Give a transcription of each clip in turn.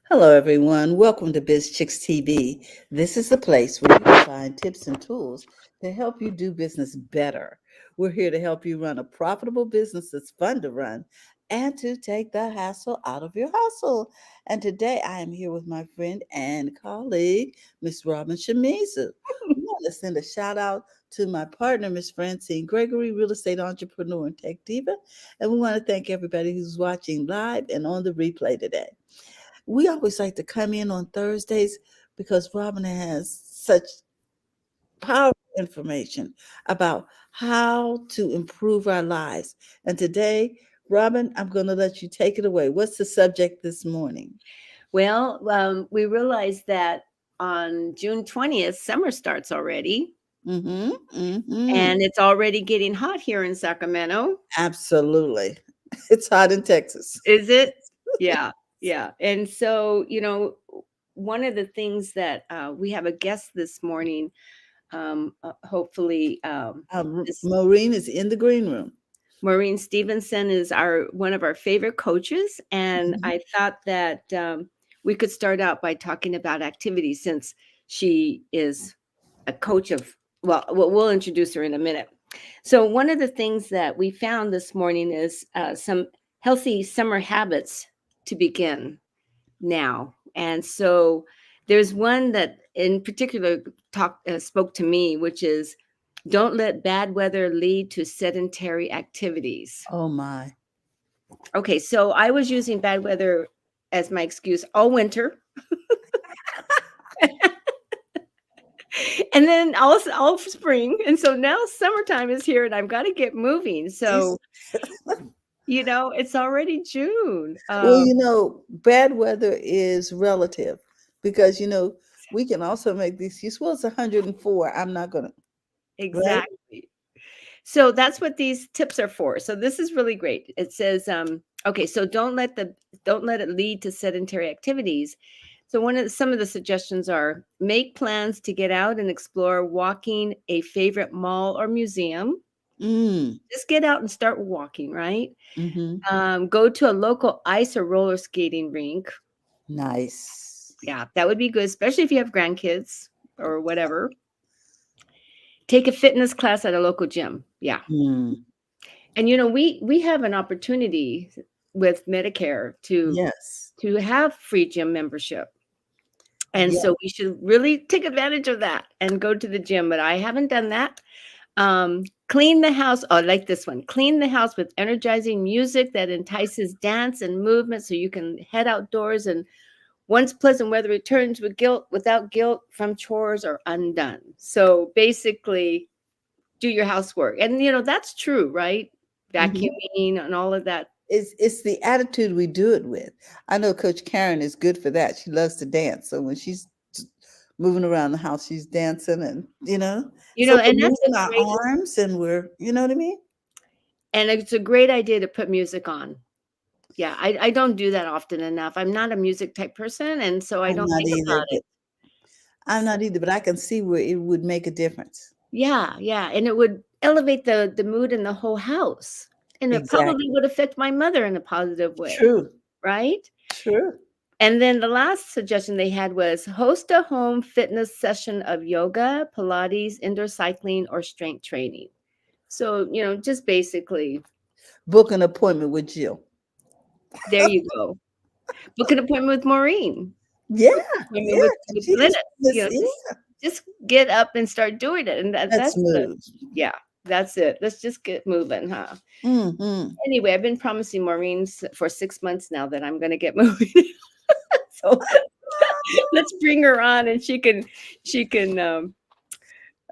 Hello, everyone. Welcome to BizChicks TV. This is the place where you can find tips and tools to help you do business better. We're here to help you run a profitable business that's fun to run and to take the hassle out of your hustle. And today I am here with my friend and colleague, Miss Robin Shimizu. We want to send a shout out to my partner, Miss Francine Gregory, real estate entrepreneur and tech diva. And we want to thank everybody who's watching live and on the replay today. We always like to come in on Thursdays because Robin has such powerful information about how to improve our lives. And today, Robin, I'm going to let you take it away. What's the subject this morning? Well, we realized that on June 20th, summer starts already, Mm-hmm. Mm-hmm. and it's already getting hot here in Sacramento. Absolutely. It's hot in Texas. Is it? Yeah, yeah. And so, one of the things that we have a guest this morning, hopefully, this Maureen is in the green room. Maureen Stevenson is our one of our favorite coaches, and Mhm. I thought that we could start out by talking about activities since she is a coach of. Well, we'll introduce her in a minute. So one of the things that we found this morning is some healthy summer habits to begin now, and so there's one that in particular spoke to me, which is don't let bad weather lead to sedentary activities. Oh, my. Okay, so I was using bad weather as my excuse all winter. And then all spring. And so now summertime is here and I've got to get moving. So, it's already June. Well, bad weather is relative because, we can also make the excuse, well, it's 104. I'm not going to, right? Exactly. So that's what these tips are for. So this is really great. It says, okay, so don't let it lead to sedentary activities. So some of the suggestions are make plans to get out and explore walking a favorite mall or museum. Mm, Just get out and start walking, right? mm-hmm. Go to a local ice or roller skating rink. Nice. Yeah, that would be good, especially if you have grandkids or whatever. Take a fitness class at a local gym. Yeah. Mm, And we have an opportunity with Medicare yes. to have free gym membership. And Yeah. so we should really take advantage of that and go to the gym, but I haven't done that. Clean the house. Oh, I like this one. Clean the house with energizing music that entices dance and movement so you can head outdoors and once pleasant weather returns without guilt from chores are undone. So basically do your housework. And that's true, right? Hmm. Vacuuming and all of that. It's the attitude we do it with. I know Coach Karen is good for that. She loves to dance. So when she's moving around the house, she's dancing and, so we're And that's a moving our great arms and we're, you know what I mean? and it's a great idea to put music on. Yeah, I don't do that often enough. I'm not a music type person, and so I I'm don't not think either, about it. but I can see where it would make a difference. Yeah, yeah, and it would elevate the mood in the whole house, and it probably Exactly. would affect my mother in a positive way, True. right? True. And then the last suggestion they had was host a home fitness session of yoga, Pilates, indoor cycling, or strength training. So, just basically, Book an appointment with Jill. there you go. Book an appointment with Maureen. Yeah, Book an appointment yeah. with She Glennis. just this Just get up and start doing it, and let's move. yeah, that's it. Let's just get moving, huh? Hmm. Anyway, I've been promising Maureen for 6 months now that I'm going to get moving. So let's bring her on, and she can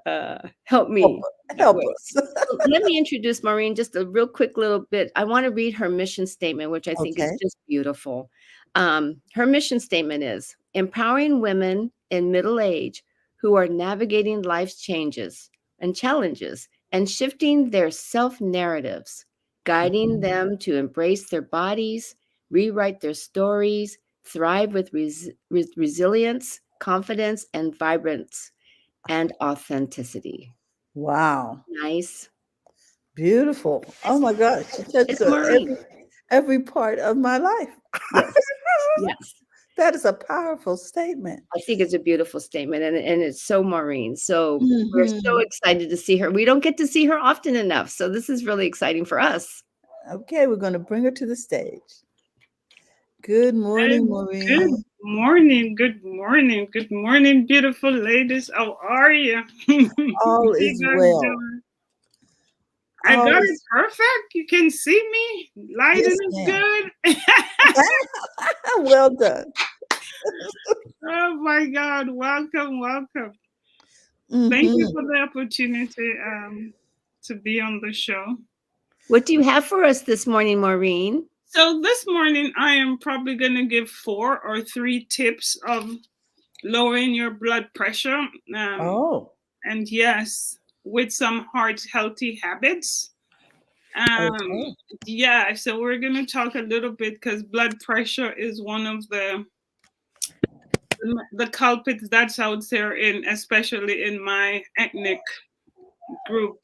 help Help me that help way. us. So let me introduce Maureen just a real quick little bit. I want to read her mission statement, which I think is Okay. just beautiful. Her mission statement is empowering women in middle age who are navigating life's changes and challenges and shifting their self narratives, guiding Mhm. them to embrace their bodies, rewrite their stories, thrive with resilience, confidence, and vibrance and authenticity. Wow. Nice. Beautiful. Oh It's my gosh. She touched it's Maureen. every part of my life. Yes. Yes. That is a powerful statement. I think it's a beautiful statement, and it's so Maureen. So we're so Hmm. excited to see her. We don't get to see her often enough, so this is really exciting for us. Okay, we're going to bring her to the stage. Good morning, And good Maureen. morning, good morning, good morning, beautiful ladies. How are you? How All you is guys well. doing? I All got it is, perfect. You can see me. Lighting yes, is ma'am. good. Well done. Oh my God. Welcome, welcome. Thank you Hmm. for the opportunity to be on the show. What do you have for us this morning, Maureen? So this morning I am probably gonna give 4 or 3 tips of lowering your blood pressure. Oh, And yes, with some heart healthy habits. Um, okay. yeah, so we're gonna talk a little bit because blood pressure is one of the culprits that's out there in, especially in my ethnic group.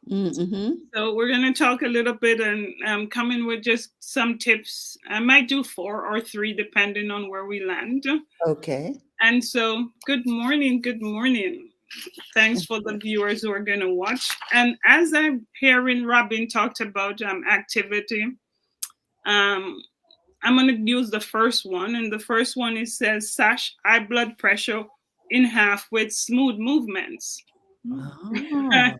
Mm-hmm. So we're gonna talk a little bit and come in with just some tips. I might do 4 or 3 depending on where we land. Okay. And so, good morning, good morning. Thanks for the viewers who are going to watch. And as I'm hearing Robin talked about activity, um, I'm going to use the first one. And the first one it says sash high blood pressure in half with smooth movements. Oh.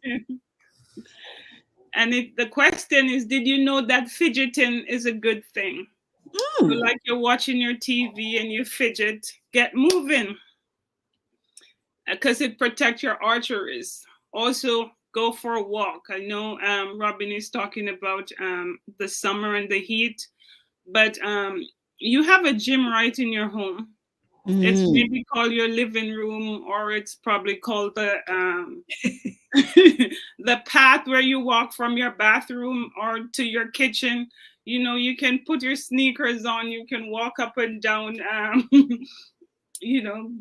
And the question is, did you know that fidgeting is a good thing? So Mm. like you're watching your TV and you fidget, get moving because it protects your arteries. Also, go for a walk. I know Robin is talking about the summer and the heat, but you have a gym right in your home. It's Mm. maybe called your living room, or it's probably called the the path where you walk from your bathroom or to your kitchen. You know, you can put your sneakers on. You can walk up and down.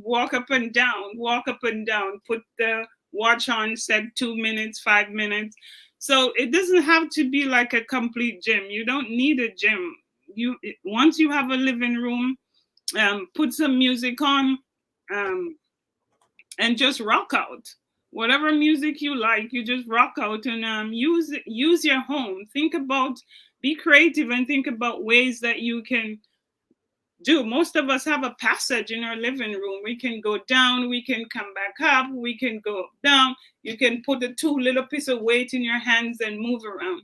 Walk up and down, put the watch on, set 2 minutes, 5 minutes. So it doesn't have to be like a complete gym. You don't need a gym. Once you have a living room, put some music on, um, and just rock out. Whatever music you like, you just rock out and use your home. Think about, be creative and think about ways that you can do. Most of us have a passage in our living room. We can go down, we can come back up, we can go down. You can put a 2 little piece of weight in your hands and move around.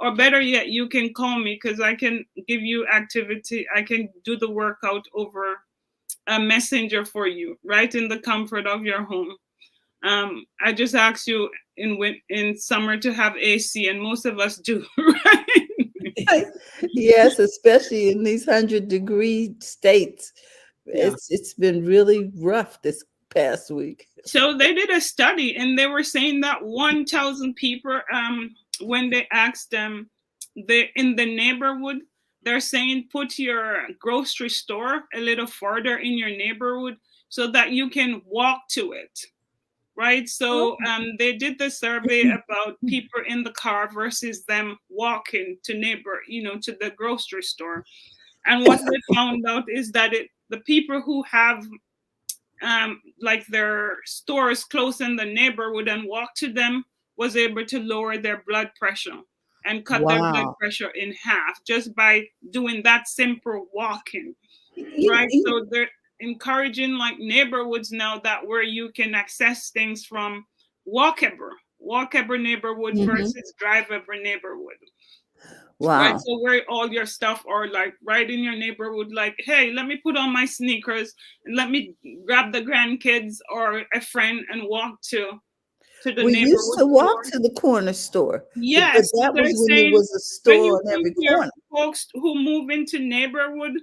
Or better yet, you can call me because I can give you activity. I can do the workout over a messenger for you, right in the comfort of your home. I just asked you in summer to have AC, and most of us do, right? Yes, especially in these 100-degree states. Yeah. It's been really rough this past week. So they did a study, and they were saying that 1,000 people, when they asked them, they in the neighborhood, they're saying put your grocery store a little further in your neighborhood so that you can walk to it, right? So they did the survey about people in the car versus them walking to to the grocery store, and what they found out is that the people who have like their stores close in the neighborhood and walk to them was able to lower their blood pressure and cut their blood Wow. pressure in half just by doing that simple walking, You, right? you, So they're encouraging like neighborhoods now that where you can access things from walkable neighborhood mhm. versus drivable neighborhood, right? Wow. So where all your stuff are like right in your neighborhood, like, hey, let me put on my sneakers and let me grab the grandkids or a friend and walk to the We used neighborhood to walk store. to the corner store, but Yes, so that they're was when there saying was a when store you on put every your corner. folks who move into neighborhood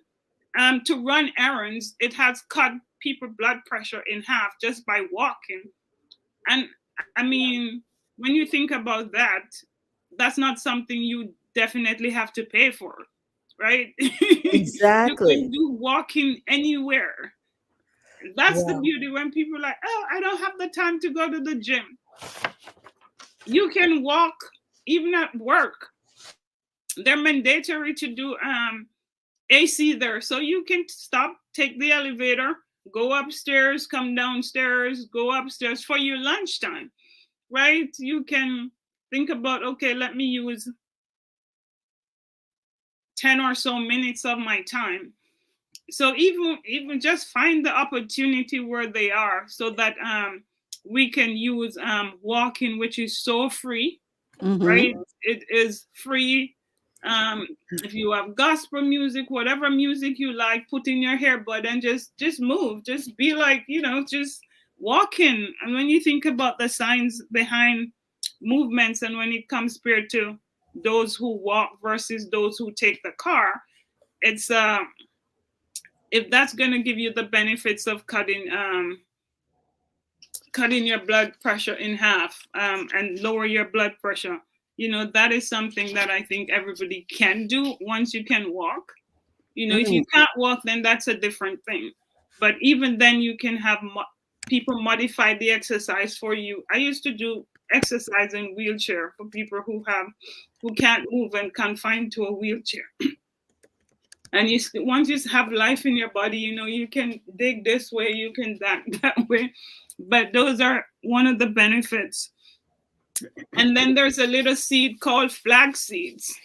to run errands, it has cut people blood pressure in half just by walking. And I mean, when you think about that, that's not something you definitely have to pay for, right? You can Exactly. do walking anywhere. That's the Wow. beauty when people are like, oh, I don't have the time to go to the gym. You can walk even at work. They're mandatory to do AC there. So you can stop, take the elevator, go upstairs, come downstairs, go upstairs for your lunchtime, right? You can think about, okay, let me use 10 or so minutes of my time. So even just find the opportunity where they are, so that we can use walking, which is so free, right? It is free. If you have gospel music, whatever music you like, put in your earbud and just move. Just be like, just walking. And when you think about the science behind movements, and when it comes to those who walk versus those who take the car, it's if that's going to give you the benefits of cutting your blood pressure in half, and lower your blood pressure, that is something that I think everybody can do once you can walk. If you can't walk, then that's a different thing. But even then, you can have people modify the exercise for you. I used to do exercise in wheelchair for people who can't move and confined to a wheelchair. And once you have life in your body, you can dig this way, you can that way. But those are one of the benefits. And then there's a little seed called flax seeds.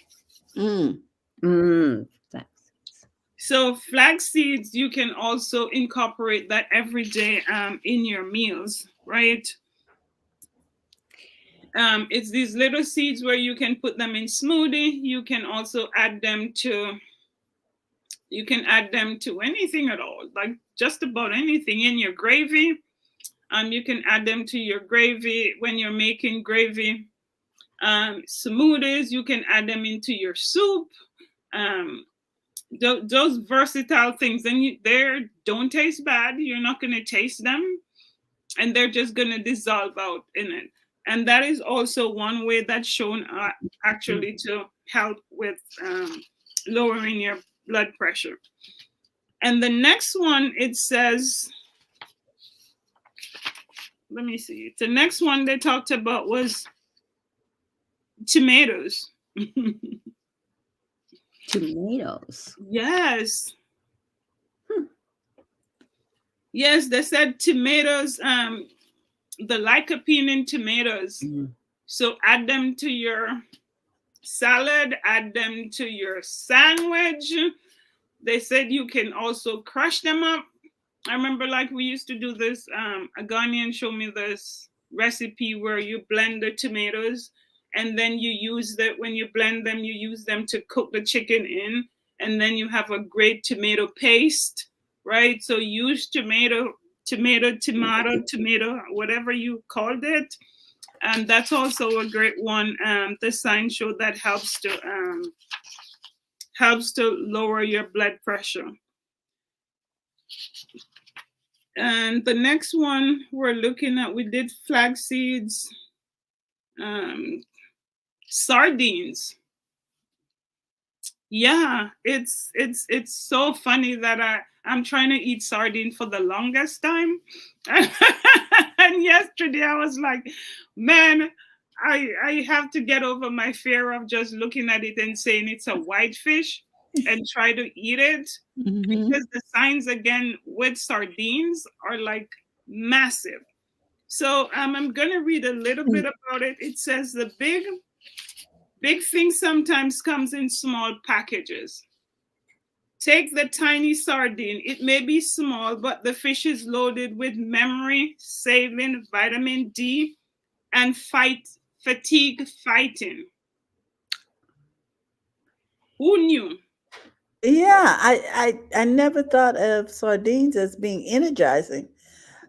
So flax seeds, you can also incorporate that every day in your meals, right? It's these little seeds where you can put them in smoothie. You can also add them to anything at all, like just about anything in your gravy. You can add them to your gravy when you're making gravy. Smoothies, you can add them into your soup. Those versatile things, and they don't taste bad. You're not going to taste them, and they're just going to dissolve out in it. And that is also one way that's shown actually to help with lowering your blood pressure. And the next one, it says, let me see. The next one they talked about was tomatoes. Tomatoes. Yes. Yes, they said tomatoes, the lycopene in tomatoes. So add them to your salad, add them to your sandwich. They said you can also crush them up. I remember, like, we used to do this, a Ghanaian showed me this recipe where you blend the tomatoes, and then you use that, when you blend them, you use them to cook the chicken in, and then you have a great tomato paste, right? So use tomato, whatever you called it. And that's also a great one. The science show that helps to lower your blood pressure. And the next one we're looking at, we did flax seeds, sardines. Yeah, it's so funny that I'm trying to eat sardine for the longest time. And yesterday I was like, man, I have to get over my fear of just looking at it and saying it's a white fish and try to eat it. Because the signs, again, with sardines are like massive. So I'm going to read a little bit about it. It says the big thing sometimes comes in small packages. Take the tiny sardine. It may be small, but the fish is loaded with memory, saving, vitamin D, and fatigue fighting. Who knew? Yeah, I never thought of sardines as being energizing.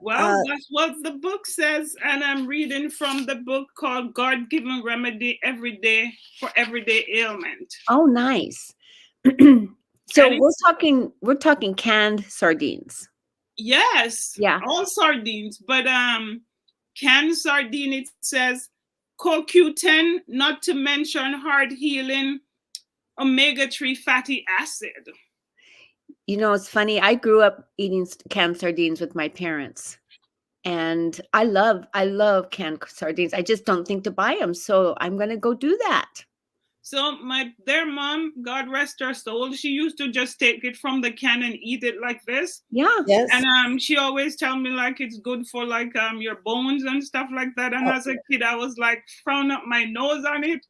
Well, that's what the book says, and I'm reading from the book called God-Given Remedy Every Day for Everyday Ailment. Oh, nice. So we're talking canned sardines. Yes. Yeah. All sardines, but canned sardine, it says CoQ10, not to mention heart healing, omega-3 fatty acid. It's funny. I grew up eating canned sardines with my parents, and I love canned sardines. I just don't think to buy them, so I'm going to go do that. So their mom, God rest her soul, she used to just take it from the can and eat it like this. Yeah. Yes. And she always tell me like it's good for like your bones and stuff like that. And Oh, as a kid, I was like frown up my nose on it.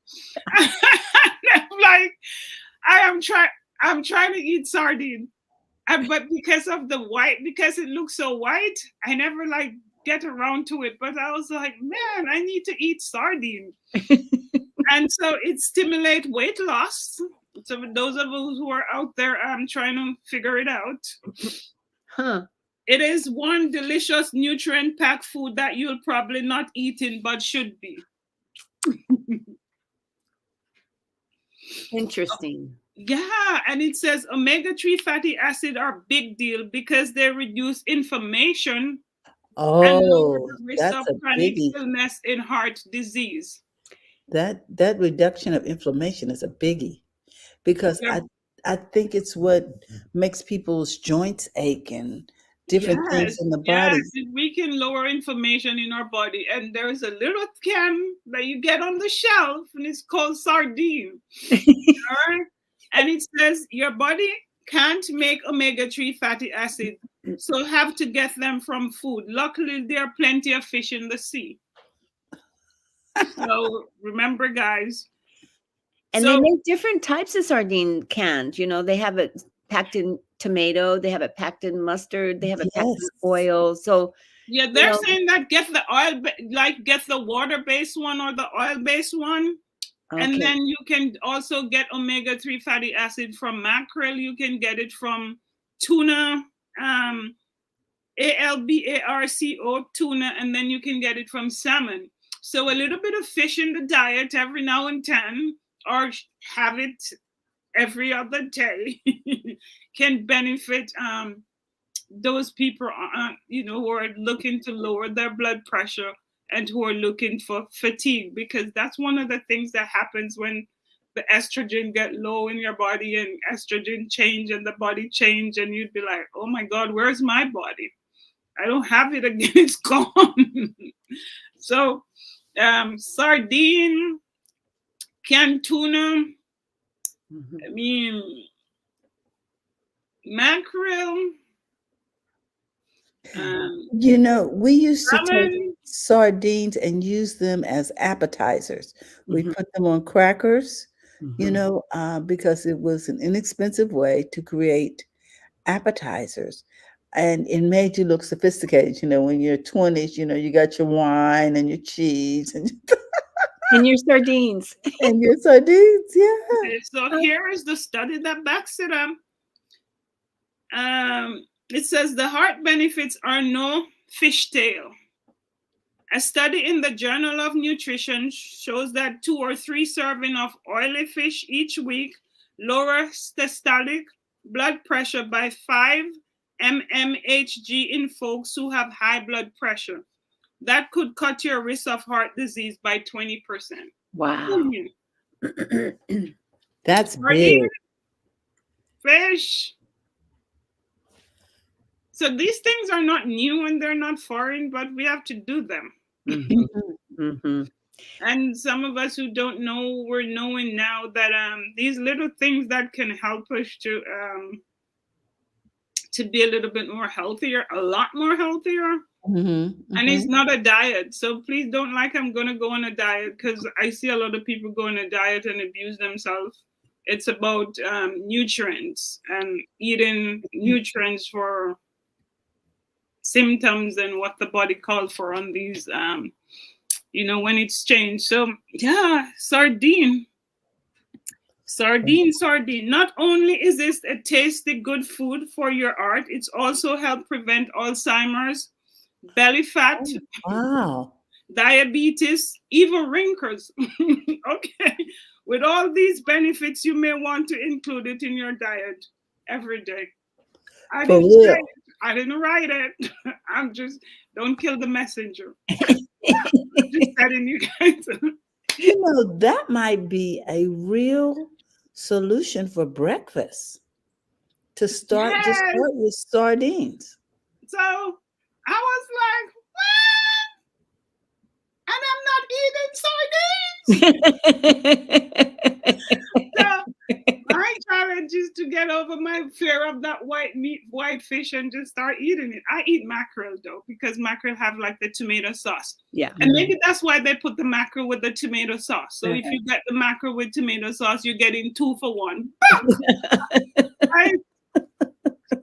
I'm like, I'm trying to eat sardine. But because of the white, because it looks so white, I never like get around to it. But I was like, man, I need to eat sardine. And so it stimulates weight loss. So for those of us who are out there trying to figure it out, Huh. it is one delicious nutrient packed food that you'll probably not eating but should be. Interesting. Yeah, and it says omega-3 fatty acid are big deal because they reduce inflammation and lower oh, the risk that's of a chronic biggie. illness in heart disease. That reduction of inflammation is a biggie because Yeah. I think it's what makes people's joints ache and different things Yes, in the yes, body. we can lower inflammation in our body. And there's a little can that you get on the shelf, and it's called sardine. All right? And it says your body can't make omega-3 fatty acid, so have to get them from food. Luckily, there are plenty of fish in the sea. So remember, guys. And they So make different types of sardine cans. You know, they have it packed in tomato, they have it packed in mustard, they have it packed in Yes. oil. So, yeah, you they're know, saying that get the like get the water-based one or the oil-based one. And okay. then you can also get omega-3 fatty acid from mackerel. You can get it from tuna, ALBARCO, tuna, and then you can get it from salmon. So a little bit of fish in the diet every now and then, or have it every other day, can benefit those people, who are looking to lower their blood pressure and who are looking for fatigue, because that's one of the things that happens when the estrogen get low in your body and estrogen change and the body change, and you'd be like, oh my God, where's my body? I don't have it again. It's gone. So sardine, canned tuna, Mhm. I mean mackerel, um, You know, we used to take salmon. sardines and use them as appetizers. We Mhm. put them on crackers, Mhm. because it was an inexpensive way to create appetizers. And it made you look sophisticated. When you're 20s, you got your wine and your cheese and, And your sardines. and your sardines. Yeah. Okay, so here is the study that backs it up. It says the heart benefits are no fishtail. A study in the Journal of Nutrition shows that 2 or 3 servings of oily fish each week lower systolic blood pressure by 5 mmHg in folks who have high blood pressure. That could cut your risk of heart disease by 20%. Wow. That's Sardine, big. fish. So these things are not new and they're not foreign, but we have to do them. Mhm. Mhm. And some of us who don't know, we're knowing now that these little things that can help us to be a little bit more healthier, a lot more healthier. Mhm, And it's mhm. not a diet. So please don't like I'm gonna go on a diet, because I see a lot of people go on a diet and abuse themselves. It's about nutrients and eating nutrients for symptoms and what the body called for on these when it's changed. So yeah, sardine. Not only is this a tasty good food for your heart, it's also helped prevent Alzheimer's, belly fat, Oh, wow. diabetes, even wrinkles. Okay, with all these benefits, you may want to include it in your diet every day. I For didn't say real. it. I didn't write it. I'm just, don't kill the messenger. I'm just telling you guys. That might be a real solution for breakfast to start just Yes. start with sardines. So I was like, what? And I'm not eating sardines. So my challenge is to get over my fear of that white meat, white fish, and just start eating it. I eat mackerel though, because mackerel have like the tomato sauce. Yeah. And maybe that's why they put the mackerel with the tomato sauce. So if Uh-huh. you get the mackerel with tomato sauce, you're getting 2 for 1. Right?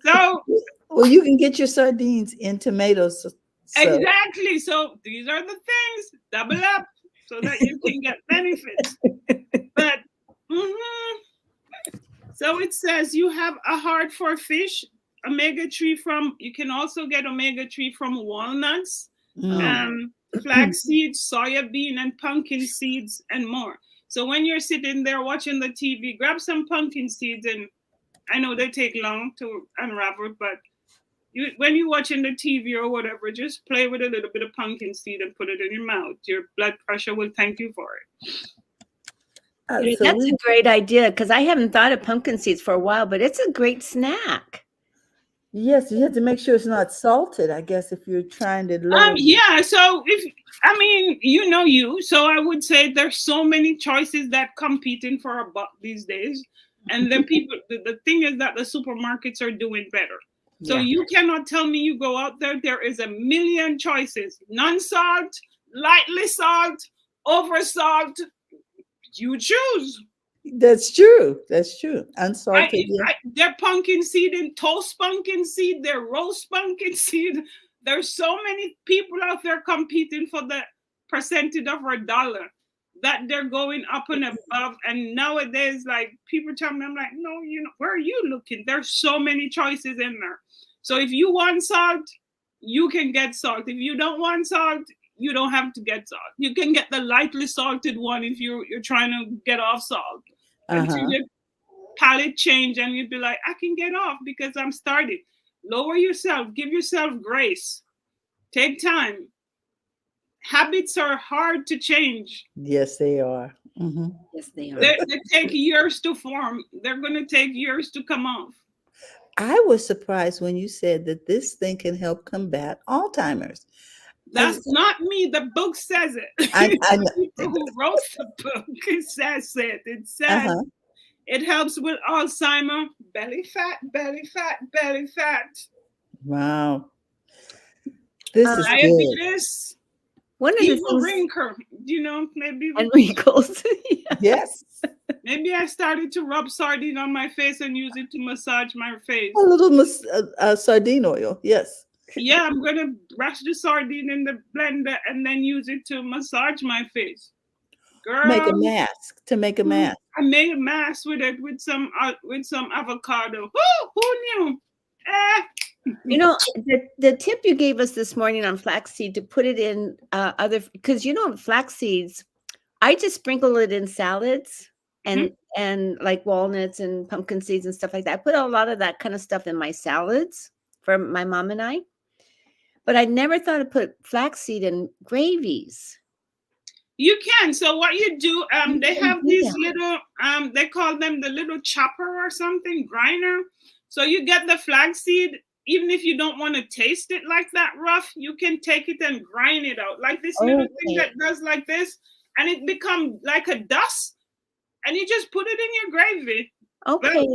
So Well, you can get your sardines in tomatoes. So exactly. So these are the things. Double up so that you can get benefits. But so it says you have a heart for fish, omega-3 from. You can also get omega-3 from walnuts, mm. flax seeds, soya bean, and pumpkin seeds, and more. So when you're sitting there watching the TV, grab some pumpkin seeds, and I know they take long to unravel, but when you're watching the TV or whatever, just play with a little bit of pumpkin seed and put it in your mouth. Your blood pressure will thank you for it. So That's a great idea, because I haven't thought of pumpkin seeds for a while, but it's a great snack. yes, you have to make sure it's not salted, I guess, if you're trying to lower. Yeah. So you, so I would say there's so many choices that competing for a buck these days, and then people. The thing is that the supermarkets are doing better. So you cannot tell me you go out there. There is a million choices: non-salt, lightly salt, over salt. You choose. That's true. That's true. Unsalted. They're pumpkin seed and toast pumpkin seed. They're roast pumpkin seed. There's so many people out there competing for the percentage of our dollar that they're going up and above. And nowadays, like people tell me, I'm like, no, where are you looking? There's so many choices in there. So if you want salt, you can get salt. If you don't want salt, you don't have to get salt. You can get the lightly salted one if you're trying to get off salt. Until your palate change and you'd be like, I can get off because I'm starting. Lower yourself. Give yourself grace. Take time. Habits are hard to change. Yes, they are. Mm-hmm. Yes, they are. They take years to form. They're going to take years to come off. I was surprised when you said that this thing can help combat Alzheimer's. That's not me. The book says it. I The people who wrote the book, it says it. It says it helps with Alzheimer, belly fat, belly fat, belly fat. Wow. This is diabetes. One of the things, wrinkle, maybe. And wrinkles. Yes. Maybe I started to rub sardine on my face and use it to massage my face. A little sardine oil. Yes. Yeah, I'm going to brush the sardine in the blender and then use it to massage my face. Girl, make a mask. I made a mask with it with some avocado. Who knew? The tip you gave us this morning on flaxseed to put it in because flax seeds, I just sprinkle it in salads and like walnuts and pumpkin seeds and stuff like that. I put a lot of that kind of stuff in my salads for my mom and I. But I never thought to put flaxseed in gravies. You can. So what you do, they have these little, they call them the little chopper or something, grinder. So you get the flaxseed, even if you don't want to taste it like that rough, you can take it and grind it out. Like this little thing that does like this, and it becomes like a dust, and you just put it in your gravy. Okay.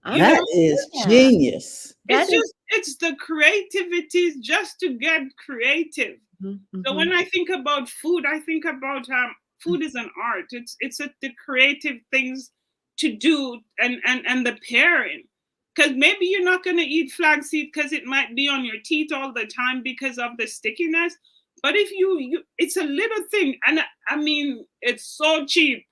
That is genius. It's the creativity just to get creative. Mm-hmm. So when I think about food, I think about food is an art. It's the creative things to do and the pairing. Because maybe you're not going to eat flaxseed because it might be on your teeth all the time because of the stickiness. But if you it's a little thing, and I mean it's so cheap.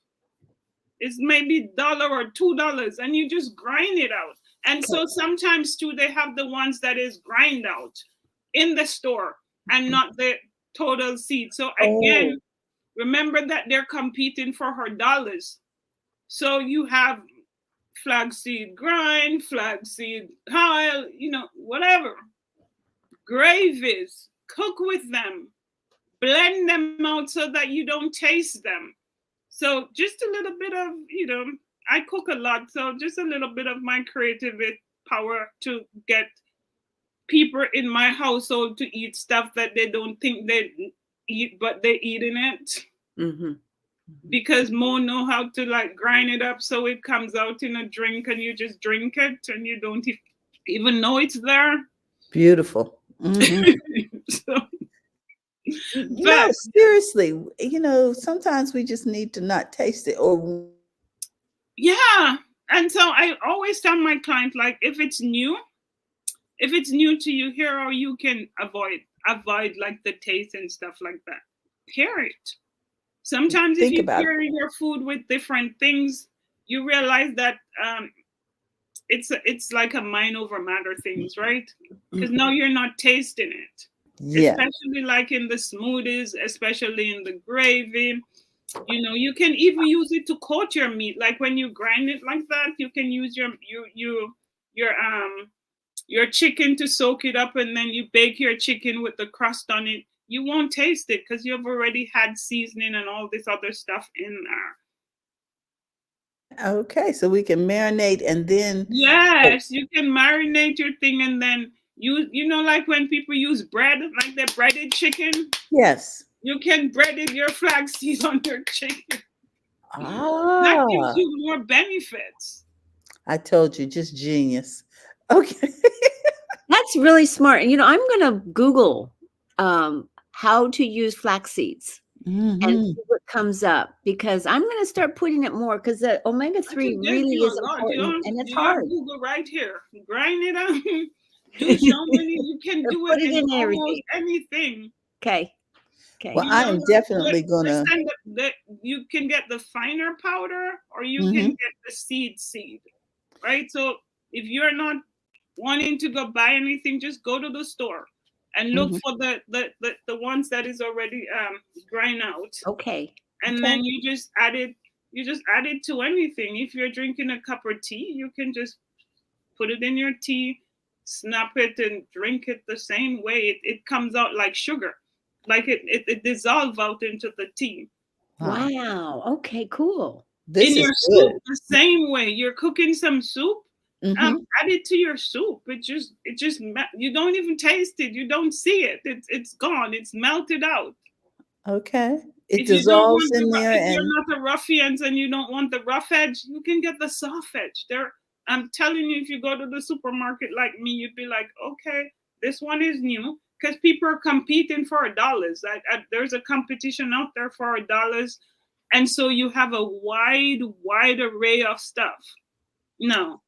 It's maybe $1 or $2, and you just grind it out. And so sometimes too, they have the ones that is grind out in the store and not the total seed. So again, remember that they're competing for her dollars. So you have flaxseed grind, flaxseed pile, whatever. Gravies, cook with them, blend them out so that you don't taste them. So just a little bit of, I cook a lot, so just a little bit of my creative power to get people in my household to eat stuff that they don't think eat, but they eating it. Mm-hmm. Because Mo know how to like grind it up so it comes out in a drink and you just drink it and you don't even know it's there. Beautiful. Mhm. So, No, but seriously, sometimes we just need to not taste it or yeah, and so I always tell my client like if it's new to you, here how you can avoid like the taste and stuff like that. Hear it. Sometimes if think you about it. pair your food with different things, you realize that it's like a mind over matter things, right? Because now you're not tasting it, Yeah. especially like in the smoothies, especially in the gravy. You can even use it to coat your meat. Like when you grind it like that, you can use your chicken to soak it up, and then you bake your chicken with the crust on it. You won't taste it because you've already had seasoning and all this other stuff in there. Okay, so we can marinate and then Yes, you can marinate your thing and then like when people use bread, like the breaded chicken, yes. you can bread it your flaxseed on your chicken. That gives Ah, you more benefits. I told you, just genius. Okay. That's really smart. I'm going to Google how to use flax seeds and Hmm. see what comes up, because I'm going to start putting it more, because the I omega-3 just gave really you a is lot. important and it's You got hard. Google right here. Grind it up. Do so many. You can do it Put it in in almost everything. anything. Okay. Well, Okay. I am definitely gonna. You can get the finer powder or you can Hmm. get the seed, right? So if you're not wanting to go buy anything, just go to the store and look Hmm. for the ones that is already grind out, Okay. and Okay. then you just add it to anything. If you're drinking a cup of tea, you can just put it in your tea, snap it, and drink it the same way. It comes out like sugar, like it dissolves out into the tea. Wow, Wow. Okay, cool. In this is your soup, good. the same way. You're cooking some soup, Hmm. add it to your soup. You don't even taste it. You don't see it. It's gone. It's melted out. Okay, it dissolves in there, If you're and not the ruffians and you don't want the rough edge, you can get the soft edge. I'm telling you, if you go to the supermarket like me, you'd be like, okay, this one is new, because people are competing for dollars. There's a competition out there for dollars, and so you have a wide array of stuff. No,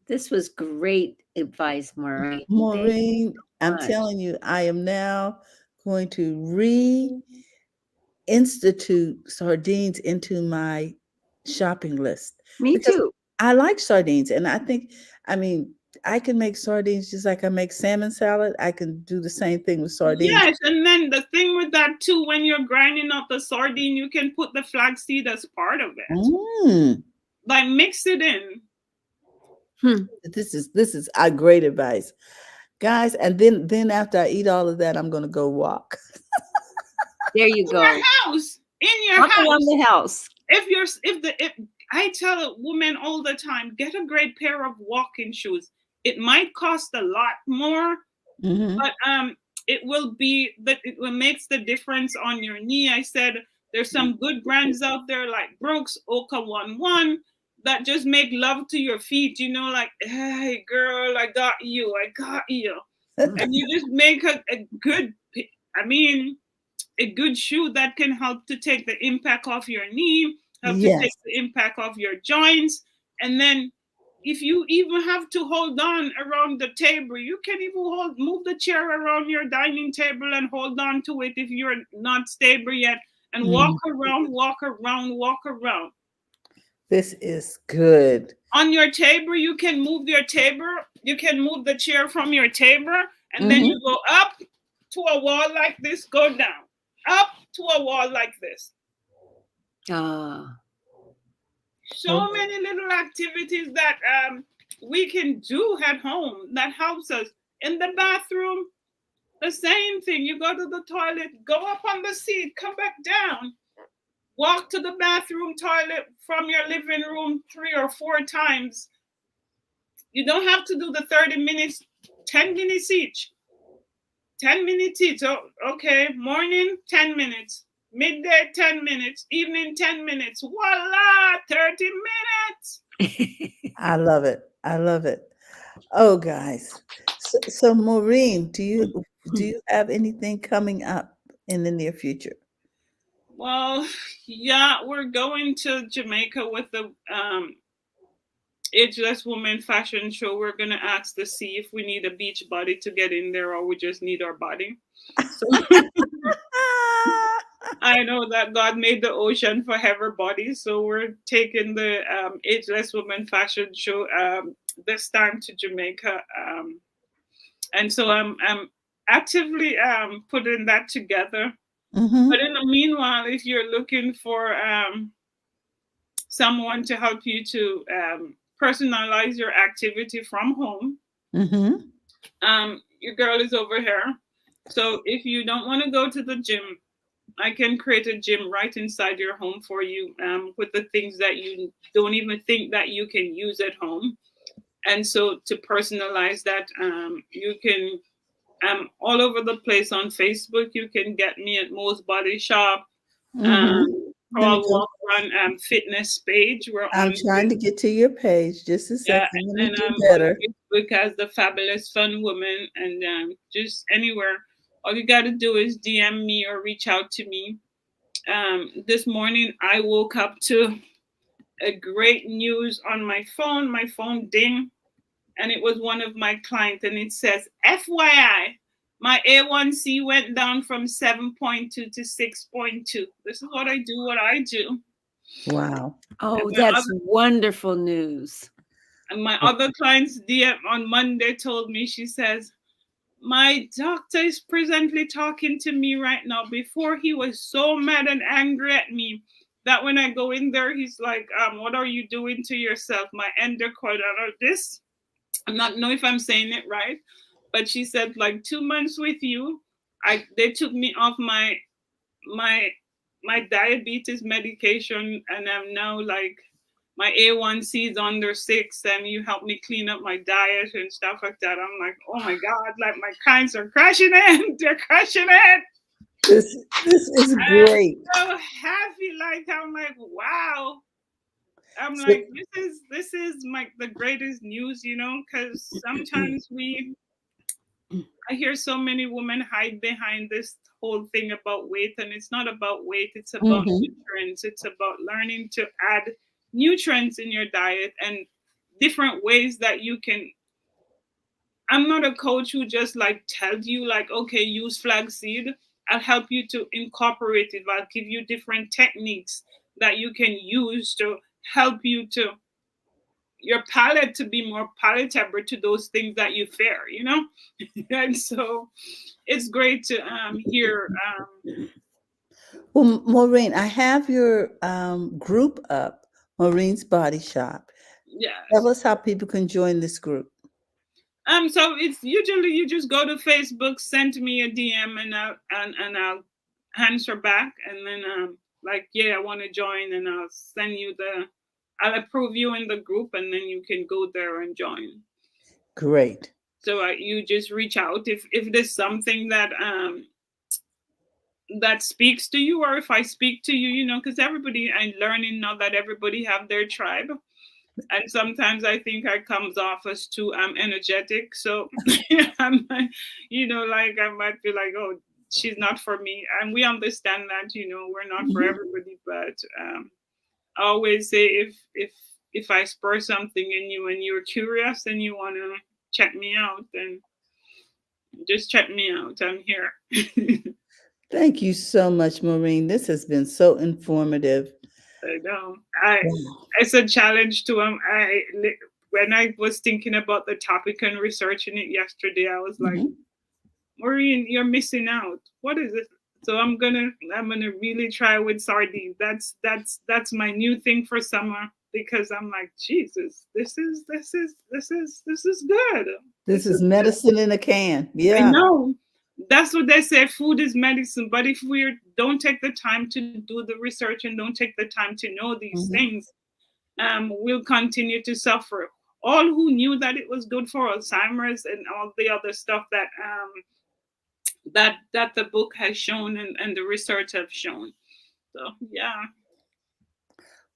This was great advice, Maureen. Thank Maureen, you I'm so much. telling you, I am now going to reinstitute sardines into my shopping list Me because too. I like sardines, and I mean, I can make sardines just like I make salmon salad. I can do the same thing with sardines. yes, and then the thing with that too, when you're grinding up the sardine, you can put the flaxseed as part of it. Mm, Like mix it in. Hmm. this is a great advice, guys. And then after I eat all of that, I'm gonna go walk. There you go. In your Walk around house. the house. If I tell women all the time, get a great pair of walking shoes. It might cost a lot more, Hmm. but it will makes the difference on your knee. I said there's some good brands out there like Brooks, Oka 11 that just make love to your feet. Like, hey girl, I got you, and you just make a good. I mean, a good shoe that can help to take the impact off your knee, help to take Yes. the impact off your joints. And then if you even have to hold on around the table, you can even move the chair around your dining table and hold on to it if you're not stable yet, and walk Mhm. around, walk around, walk around. This is good. On your table, you can move the chair from your table, and then Hmm. you go up to a wall like this, go down, up to a wall like this. Ah, So many little activities that we can do at home that helps us. In the bathroom, the same thing. You go to the toilet, go up on the seat, come back down, walk to the bathroom toilet from your living room 3 or 4 times. You don't have to do the 30 minutes, 10 minutes each. 10 minutes each. Oh, okay. Morning, 10 minutes. Midday, 10 minutes. Evening, 10 minutes. Voila, 30 minutes. I love it. I love it. Oh, guys. So Maureen, do you have anything coming up in the near future? Well, yeah, we're going to Jamaica with the ageless woman fashion show. We're gonna ask to see if we need a beach body to get in there or we just need our body. So I know that God made the ocean for heavy bodies, so we're taking the ageless woman fashion show this time to Jamaica, and so I'm actively putting that together. But Mm-hmm. in the meanwhile, if you're looking for someone to help you to personalize your activity from home, Mm-hmm. your girl is over here. So if you don't want to go to the gym, I can create a gym right inside your home for you with the things that you don't even think that you can use at home. And so to personalize that, you can all over the place on Facebook. You can get me at Mo's Body Shop, Mm-hmm. um, Let me Crawl go. Walk Run Fitness page. We're I'm on trying to get to your page. Just a yeah, second. Let and me then do I'm on better. Facebook as the Fabulous Fun Woman, and just anywhere. All you got to do is DM me or reach out to me. This morning I woke up to a great news on my phone. My phone ding, and it was one of my clients, and it says, "FYI, my A1C went down from 7.2 to 6.2." This is what I do. What I do. Wow. And Oh, that's wonderful news. my other client's DM on Monday told me, she says, "My doctor is presently talking to me right now. Before he was so mad and angry at me that when I go in there, he's like, what are you doing to yourself? My endocrine or this." I'm not know if I'm saying it right, but she said like 2 months with you, they took me off my my diabetes medication, and I'm now like my A1C is under 6, and you help me clean up my diet and stuff like that. I'm like, oh my God, like my clients are crashing in. They're crashing in. This is I'm great. so happy. Like I'm like, wow. I'm So, like, this is my the greatest news, because sometimes I hear so many women hide behind this whole thing about weight, and it's not about weight, it's about mhm. nutrients. It's about learning to add nutrients in your diet and different ways that you can. I'm not a coach who just like tells you like, okay, use flaxseed. I'll help you to incorporate it. I'll give you different techniques that you can use to help you to your palate to be more palatable to those things that you fear. And so it's great to hear. Well, Maureen, I have your group up, Maureen's Body Shop. Tell Yes. us how people can join this group. So it's usually you just go to Facebook, send me a DM, and I'll answer back, and then like, yeah, I want to join, and I'll approve you in the group, and then you can go there and join. Great. So you just reach out if there's something that speaks to you, or if I speak to you, because everybody, I'm learning now that everybody have their tribe, and sometimes I think I comes off as too energetic. So I'm like, like I might be like, oh, she's not for me, and we understand that, we're not for Mhm. everybody. But I always say if I spur something in you and you're curious and you want to check me out, then just check me out. I'm here. Thank you so much, Maureen. This has been so informative. I know. I Wow. It's a challenge to when I was thinking about the topic and researching it yesterday, I was like, Mhm. Maureen, you're missing out. What is it? So I'm gonna really try with sardine. That's my new thing for summer, because I'm like, Jesus, this is good. This This is is medicine in a can. I Yeah. know. That's what they say. Food is medicine. But if we don't take the time to do the research and don't take the time to know these Mhm. things, we'll continue to suffer. All who knew that it was good for Alzheimer's and all the other stuff that that the book has shown and the research have shown. So yeah.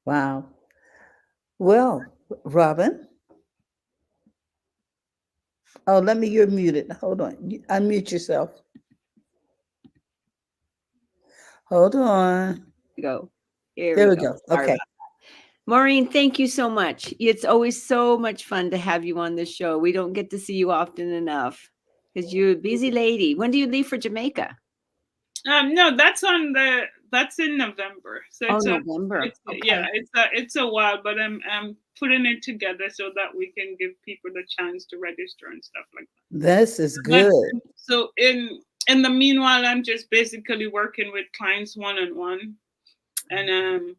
Wow. Well, Robin. Oh, you're muted. Hold on. Unmute yourself. Hold on. Go. Here There we we go. go. Sorry Okay. about Maureen, thank you so much. It's always so much fun to have you on this show. We don't get to see you often enough because you're a busy lady. When do you leave for Jamaica? No, that's in November. So Oh, November. yeah, Okay. it's a while, but I'm putting it together so that we can give people the chance to register and stuff like that. This is But good. so in the meanwhile, I'm just basically working with clients one on one, and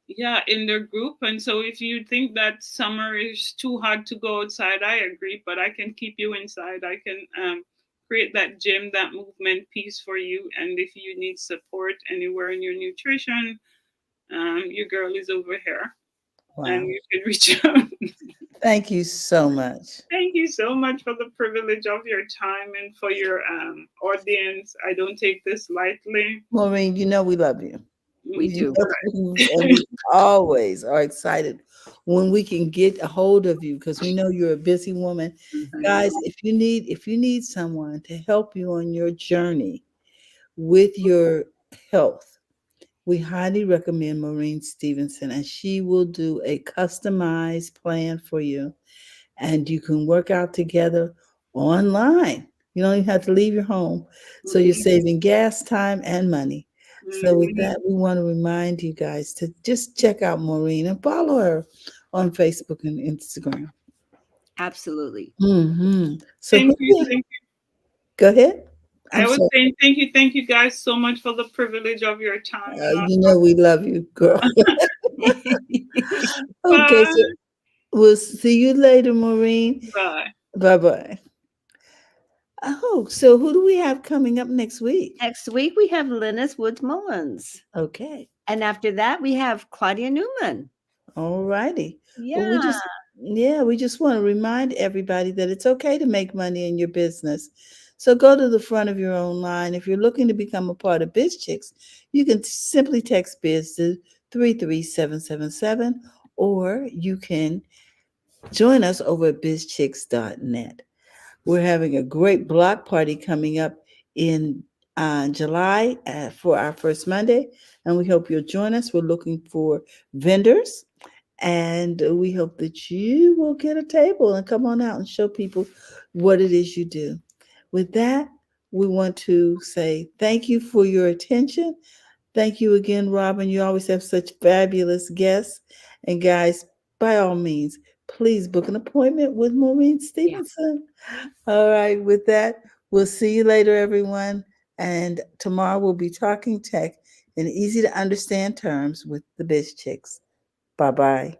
yeah, in their group. And so if you think that summer is too hot to go outside, I agree, but I can keep you inside. I can create that gym, that movement piece for you. And if you need support anywhere in your nutrition, your girl is over here and Wow. you can reach out. Thank you so much. Thank you so much for the privilege of your time and for your audience. I don't take this lightly. Maureen, you know we love you. We You do. know, and we always are excited when we can get a hold of you because we know you're a busy woman. Mhm. Guys, if you need someone to help you on your journey with your health, we highly recommend Maureen Stevenson, and she will do a customized plan for you, and you can work out together online. You don't even have to leave your home. So you're Mhm, saving gas, time, and money. So with mhm. that, we want to remind you guys to just check out Maureen and follow her on Facebook and Instagram. Absolutely. So Thank who you. do we- Thank go ahead. I I'm was sorry. saying thank you guys so much for the privilege of your time and You know we love you, girl. Okay, so bye. we'll see you later, Maureen. Bye. Bye bye. Oh, so who do we have coming up next week? Next week, we have Linus Woods Mullins. Okay. And after that, we have Claudia Newman. All righty. Well, Yeah. we just want to remind everybody that it's okay to make money in your business. So go to the front of your own line. If you're looking to become a part of BizChicks, you can simply text Biz to 33777, or you can join us over at bizchicks.net. We're having a great block party coming up in July for our first Monday, and we hope you'll join us. We're looking for vendors, and we hope that you will get a table and come on out and show people what it is you do. With that, we want to say thank you for your attention. Thank you again, Robin. You always have such fabulous guests. And guys, by all means, please book an appointment with Maureen Yeah. Stevenson. All right, with that, we'll see you later, everyone. And tomorrow we'll be talking tech in easy to understand terms with the Biz Chicks. Bye bye.